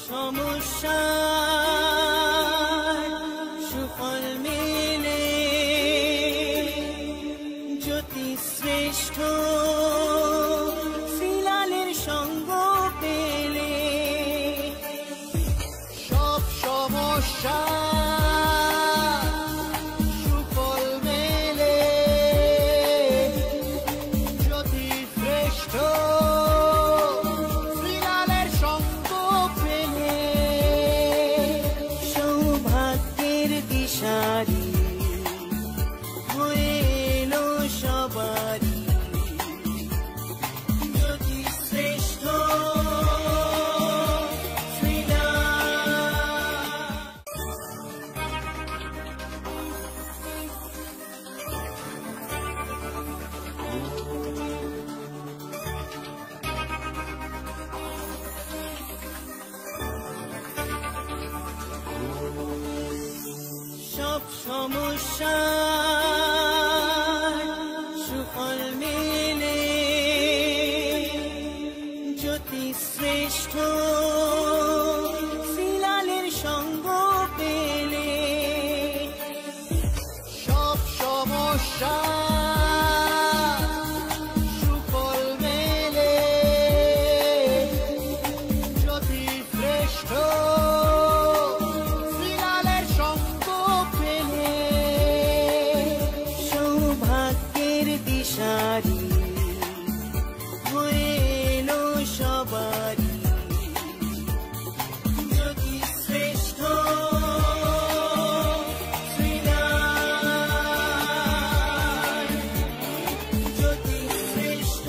সমস্যার সুফল মেলে জ্যোতি শ্রেষ্ঠ শ্রীলালের সঙ্গ পেলে সব সমস্যা সুফল মেলে জ্যোতি শ্রেষ্ঠ শ্রীলালের সঙ্গ পেলে সৌভাগ্যের দিশারি হয়ে এলো সবারই জ্যোতি শ্রেষ্ঠ সব সমস্যা সুফল মেলে জ্যোতি শ্রেষ্ঠ শ্রীলালের সঙ্গ পেলে সব সমস্যা সুফল মেলে জ্যোতি শ্রেষ্ঠ শ্রীলালের সঙ্গ পেলে সৌভাগ্যের দিশারি হয়ে এলো সবারই জ্যোতি শ্রেষ্ঠ শ্রীলাল জ্যোতি শ্রেষ্ঠ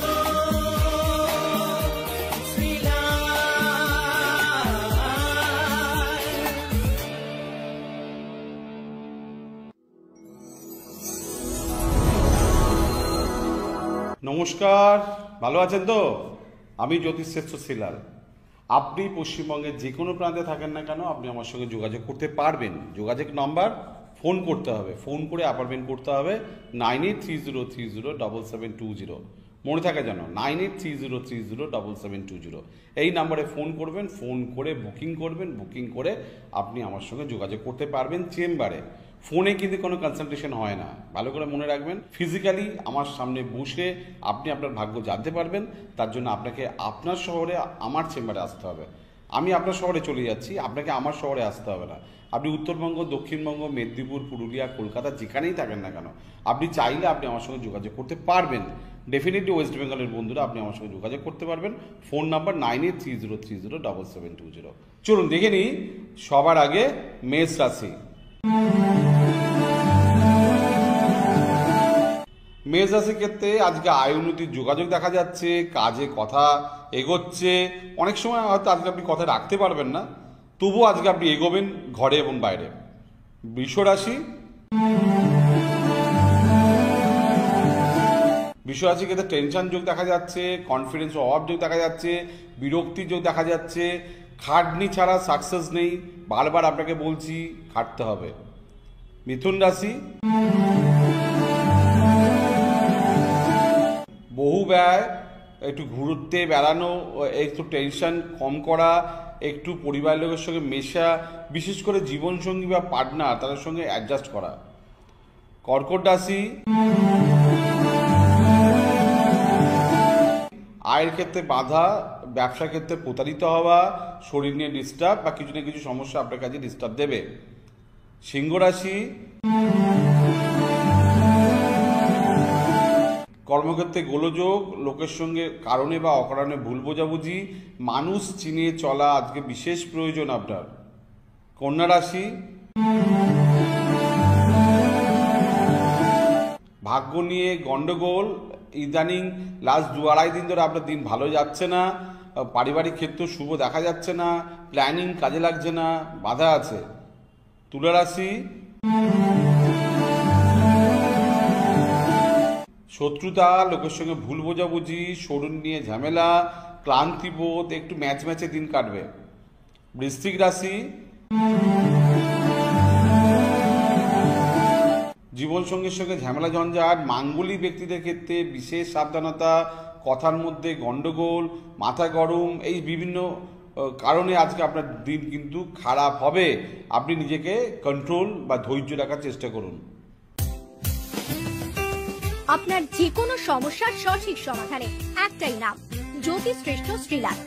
নমস্কার, ভালো আছেন তো? আমি জ্যোতিশ্রেষ্ঠ শ্রীলাল। আপনি পশ্চিমবঙ্গের যে কোনো প্রান্তে থাকেন না কেন, আপনি আমার সঙ্গে যোগাযোগ করতে পারবেন। যোগাযোগ নাম্বার, ফোন করতে হবে, ফোন করে অ্যাপয়েন্টমেন্ট করতে হবে 9830307720। মনে থাকে যেন 9830307720। এই নাম্বারে ফোন করবেন, ফোন করে বুকিং করবেন, বুকিং করে আপনি আমার সঙ্গে যোগাযোগ করতে পারবেন চেম্বারে। ফোনে কিন্তু কোনো কনসালটেশন হয় না, ভালো করে মনে রাখবেন। ফিজিক্যালি আমার সামনে বসে আপনি আপনার ভাগ্য জানতে পারবেন। তার জন্য আপনাকে আপনার শহরে আমার চেম্বারে আসতে হবে। আমি আপনার শহরে চলে যাচ্ছি, আপনাকে আমার শহরে আসতে হবে না। আপনি উত্তরবঙ্গ, দক্ষিণবঙ্গ, মেদিনীপুর, পুরুলিয়া, কলকাতা যেখানেই থাকেন না কেন, আপনি চাইলে আপনি আমার সঙ্গে যোগাযোগ করতে পারবেন। ডেফিনেটলি ওয়েস্ট বেঙ্গলের বন্ধুরা আপনি আমার সঙ্গে যোগাযোগ করতে পারবেন। Phone number 9830307720। চলুন দেখে নিই সবার আগে মেষ রাশি। মেষ রাশির ক্ষেত্রে আজকে আয় উন্নতির যোগাযোগ দেখা যাচ্ছে, কাজে কথা এগোচ্ছে। অনেক সময় হয়তো আজকে আপনি কথা রাখতে পারবেন না, তবুও আজকে আপনি এগোবেন ঘরে এবং বাইরে। বৃষ রাশি, বৃষ রাশির ক্ষেত্রে টেনশন যোগ দেখা যাচ্ছে, কনফিডেন্স অভাব যোগ দেখা যাচ্ছে, বিরক্তির যোগ দেখা যাচ্ছে। খাটনি ছাড়া সাকসেস নেই, বারবার আপনাকে বলছি খাটতে হবে। মিথুন রাশি, বহু ব্যয়, একটু ঘুরতে বেড়ানো, একটু টেনশন কম করা, একটু পরিবারের লোকের সঙ্গে মেশা, বিশেষ করে জীবনসঙ্গী বা পার্টনার তাদের সঙ্গে অ্যাডজাস্ট করা। কর্কট রাশি, আয়ের ক্ষেত্রে বাধা, ব্যবসার ক্ষেত্রে প্রতারিত হওয়া, শরীর নিয়ে ডিস্টার্ব বা কিছু না কিছু সমস্যা আপনার কাছে ডিস্টার্ব দেবে। সিংহ রাশি, কর্মক্ষেত্রে গোলযোগ, লোকের সঙ্গে কারণে বা অকারণে ভুল বোঝাবুঝি, মানুষ চিনিয়ে চলা আজকে বিশেষ প্রয়োজন আপনার। কন্যা রাশি, ভাগ্য নিয়ে গন্ডগোল, ইদানিং লাস্ট 2-2.5 দিন ধরে আপনার দিন ভালো যাচ্ছে না, পারিবারিক ক্ষেত্র শুভ দেখা যাচ্ছে না, প্ল্যানিং কাজে লাগছে না, বাধা আছে। তুলা রাশি, শত্রুতা, লোকের সঙ্গে ভুল বোঝাবুঝি, শরীর নিয়ে ঝামেলা, ক্লান্তিবোধ, একটু ম্যাচ ম্যাচে দিন কাটবে। বৃশ্চিক রাশি, জীবনসঙ্গীর সঙ্গে ঝামেলা ঝঞ্ঝাট, মাঙ্গলিক ব্যক্তিদের ক্ষেত্রে বিশেষ সাবধানতা, কথার মধ্যে গন্ডগোল, মাথা গরম, এই বিভিন্ন কারণে আজকে আপনার দিন কিন্তু খারাপ হবে। আপনি নিজেকে কন্ট্রোল বা ধৈর্য রাখার চেষ্টা করুন। আপনার যে কোনো সমস্যার সঠিক সমাধানে একটাই নাম, জ্যোতিশ্রেষ্ঠ শ্রীলাল।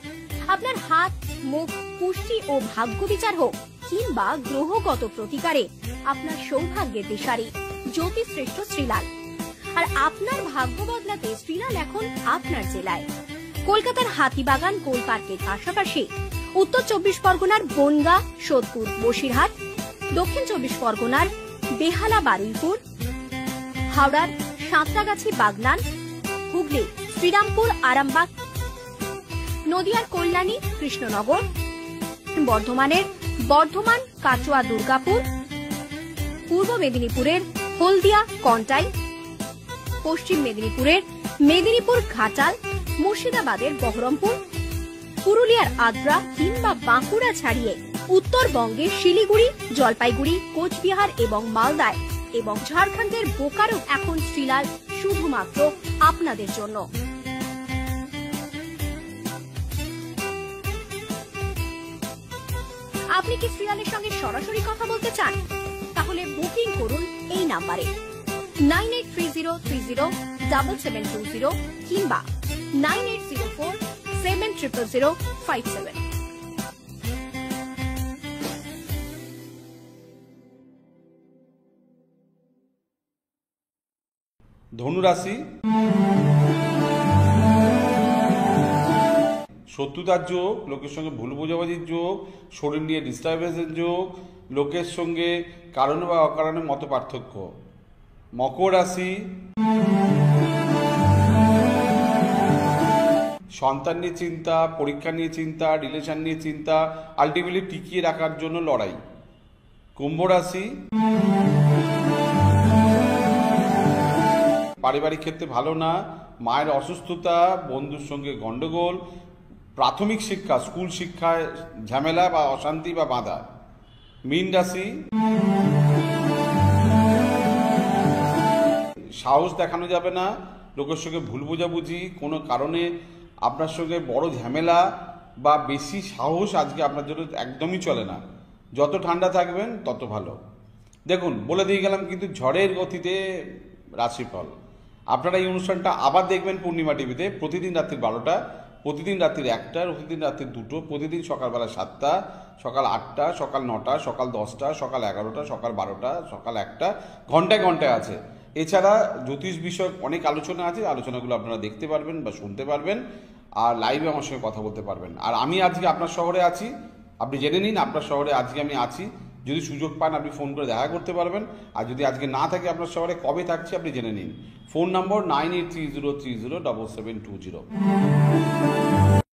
আপনার হাত, মুখ, পুষ্টি ও ভাগ্য বিচার হোক কিংবা গ্রহগত প্রতিকারে আপনার সৌভাগ্যের দিশারি জ্যোতিশ্রেষ্ঠ শ্রীলাল। আর আপনার ভাগ্য বদলাতে শ্রীলাল এখন আপনার জেলায়। কলকাতার হাতিবাগান কোল পার্কের পাশাপাশি উত্তর 24 পরগনার বনগা, সোদপুর, বসিরহাট, দক্ষিণ 24 পরগনার বেহালা, বারুইপুর, হাওড়ার সাঁতরাগাছি, বাগনান, হুগলি, শ্রীরামপুর, আরামবাগ, নদিয়ার কল্যাণী, কৃষ্ণনগর, বর্ধমানের বর্ধমান, কাটোয়া, দুর্গাপুর, পূর্ব মেদিনীপুরের হলদিয়া, কন্টাই, পশ্চিম মেদিনীপুরের মেদিনীপুর, ঘাটাল, মুর্শিদাবাদের বহরমপুর, পুরুলিয়ার আদ্রা কিংবা বাঁকুড়া ছাড়িয়ে উত্তরবঙ্গের শিলিগুড়ি, জলপাইগুড়ি, কোচবিহার এবং মালদায় এবং ঝাড়খণ্ডের বোকারো এখন শ্রীলাল শুধুমাত্র আপনাদের জন্য। আপনি কি শ্রীলালের সঙ্গে সরাসরি কথা বলতে চান? তাহলে বুকিং করুন এই নাম্বারে 9830307720 কিংবা 9804700057। ধনুরাশি, শত্রুতার যোগ, লোকের সঙ্গে ভুল বোঝাবুঝির যোগ, শরীর নিয়ে ডিস্টারবেন্সের যোগ, লোকের সঙ্গে কারণে বা অকারণে মত পার্থক্য। মকর রাশি, সন্তান নিয়ে চিন্তা, পরীক্ষা নিয়ে চিন্তা, রিলেশন নিয়ে চিন্তা, আলটিমেটলি টিকিয়ে রাখার জন্য লড়াই। কুম্ভ রাশি, পারিবারিক ক্ষেত্রে ভালো না, মায়ের অসুস্থতা, বন্ধুর সঙ্গে গন্ডগোল, প্রাথমিক শিক্ষা, স্কুল শিক্ষায় ঝামেলা বা অশান্তি বা বাধা। মীন রাশি, সাহস দেখানো যাবে না, লোকের সঙ্গে ভুল বোঝাবুঝি, কোনো কারণে আপনার সঙ্গে বড় ঝামেলা বা বেশি সাহস আজকে আপনার জন্য একদমই চলে না। যত ঠান্ডা থাকবেন তত ভালো। দেখুন, বলে দিয়ে গেলাম কিন্তু ঝড়ের গতিতে রাশিফল। আপনারা এই অনুষ্ঠানটা আবার দেখবেন পূর্ণিমা টিভিতে প্রতিদিন রাত্রি 12টা, প্রতিদিন রাত্রি 1টা, প্রতিদিন রাত্রি 2টো, প্রতিদিন সকালবেলা 7টা, সকাল 8টা, সকাল 9টা, সকাল 10টা, সকাল 11টা, সকাল 12টা, সকাল 1টা, ঘন্টায় ঘন্টায় আছে। এছাড়া জ্যোতিষ বিষয়ক অনেক আলোচনা আছে, আলোচনাগুলো আপনারা দেখতে পারবেন বা শুনতে পারবেন, আর লাইভে আমার সঙ্গে কথা বলতে পারবেন। আর আমি আজকে আপনার শহরে আছি, আপনি জেনে নিন আপনার শহরে আজকে আমি আছি। যদি সুযোগ পান আপনি ফোন করে দেখা করতে পারবেন, আর যদি আজকে না থাকে আপনার শহরে কবে থাকছি আপনি জেনে নিন। ফোন নম্বর 9830307720।